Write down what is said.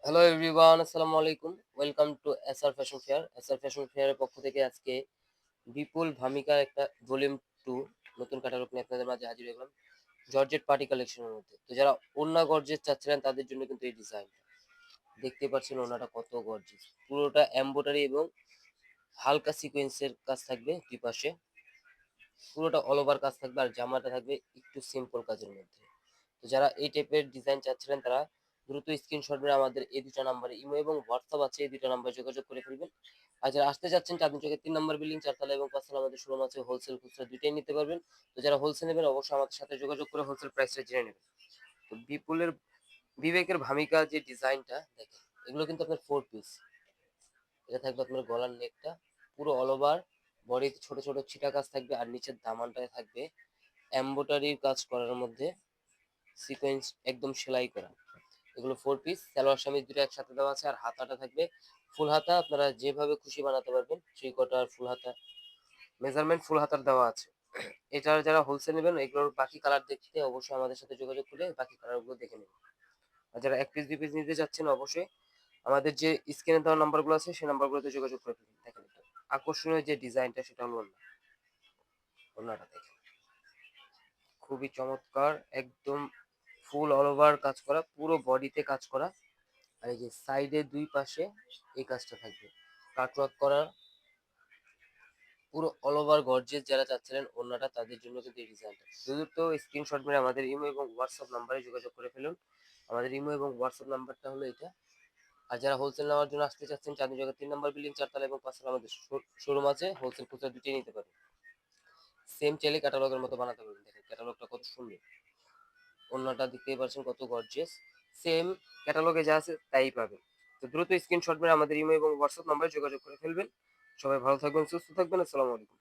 Hello everyone, আসসালামু আলাইকুম। Welcome to SR fashion fair. SR fashion ফেয়ারের পক্ষ থেকে আজকে বিপুল ভামিকার একটা ভলিউম 2 নতুন ক্যাটালগ নিয়ে আপনাদের মাঝে হাজির হলাম জর্জেট পার্টি কালেকশনের মধ্যে। তো যারা ওড়না গর্জিয়াস চাচ্ছিলেন তাদের জন্য কিন্তু এই ডিজাইনটা। দেখতে পাচ্ছেন ওড়নাটা কত গর্জিয়াস। পুরোটা এমব্রয়ডারি এবং হালকা সিকোয়েন্সের কাজ থাকবে দুই পাশে। পুরোটা অল ওভার কাজ থাকবে আর জামাটা থাকবে একটু সিম্পল কাজের মধ্যে। তো যারা এই টাইপের ডিজাইন চাচ্ছিলেন তারা দ্রুত স্ক্রিনশট মেরে আমাদের এই দুটো নাম্বারে ইমো এবং হোয়াটসঅ্যাপ আছে, এই দুটো নাম্বারে যোগাযোগ করে ফেলবেন। আর যারা আসতে চাচ্ছেন চাঁদনী চকের 3 নম্বর বিল্ডিং 4 তলা এবং 5 তলা আমাদের শোরুম আছে, হোলসেল খুচরা দুইটাই নিতে পারবেন। তো যারা হোলসেল নেবেন অবশ্যই আমাদের সাথে যোগাযোগ করে হোলসেল প্রাইসটা জেনে নেবেন। তো বিপুলের বিবেকের ভামিকা যে ডিজাইনটা দেখেন, এগুলো কিন্তু আপনার 4 পিস। এটা থাকবে আপনার গলার নেকটা পুরো অল ওভার, বডিতে ছোট ছোট ছিটা কাজ থাকবে আর নিচের দামানটায় থাকবে এমব্রয়ডারির কাজ করার মধ্যে সিকোয়েন্স একদম সেলাই করা। এগুলো 4 পিস, সালোয়ার কামিজ দুটো একসাথে দেওয়া আছে আর হাতাটা থাকবে ফুল হাতা। আপনারা যেভাবে খুশি বানাতে পারবেন, 3 কোয়ার্টার ফুল হাতা মেজারমেন্ট ফুল হাতার দেওয়া আছে। এটার যারা হোলসেল নেবেন এগুলোর বাকি কালার দেখতে অবশ্যই আমাদের সাথে যোগাযোগ করে বাকি কালারগুলো দেখে নেবেন। আর যারা 1 পিস 2 পিস নিতে চাচ্ছেন অবশ্যই আমাদের যে স্ক্রিনে দেওয়া নাম্বারগুলো আছে সেই নাম্বারগুলোতে যোগাযোগ করে ফেলুন। দেখেন এটা আকর্ষণীয় যে ডিজাইনটা সেটা হলো ওড়নাটা দেখেন, খুবই চমৎকার, একদম ফুল অল ওভার কাজ করা, পুরো বডিতে কাজ করা। আর এই যে সাইডে দুই পাশে এই কাজটা থাকবে কাটওয়ার্ক করা, পুরো অল ওভার গর্জিয়াস। যারা চাচ্ছিলেন ওড়নাটা তাদের জন্য কিন্তু এই ডিজাইনটা। দ্রুত স্ক্রিনশট মেরে আমাদের ইমো এবং হোয়াটসঅ্যাপ নাম্বারে যোগাযোগ করে ফেলুন। আমাদের ইমো এবং হোয়াটসঅ্যাপ নাম্বারটা হলো এটা। আর যারা হোলসেল নেওয়ার জন্য আসতে চাচ্ছেন চাঁদনী চকের 3 নম্বর বিল্ডিং 4 তলা এবং 5 তলা আমাদের শোরুম আছে, হোলসেল খুচরা দুটোই নিতে পারবেন। সেম চাইলে ক্যাটালগের মতো বানাতে পারবেন। দেখেন ক্যাটালগটা কত সুন্দর, ওড়নাটা দেখতেই পাচ্ছেন কত গর্জিয়াস। সেম ক্যাটালগে যা আছে তাই পাবেন। তো দ্রুত স্ক্রিনশট মেরে আমাদের ইমো এবং হোয়াটসঅ্যাপ নাম্বারে যোগাযোগ করে ফেলবেন। সবাই ভালো থাকবেন, সুস্থ থাকবেন। আসসালামু আলাইকুম।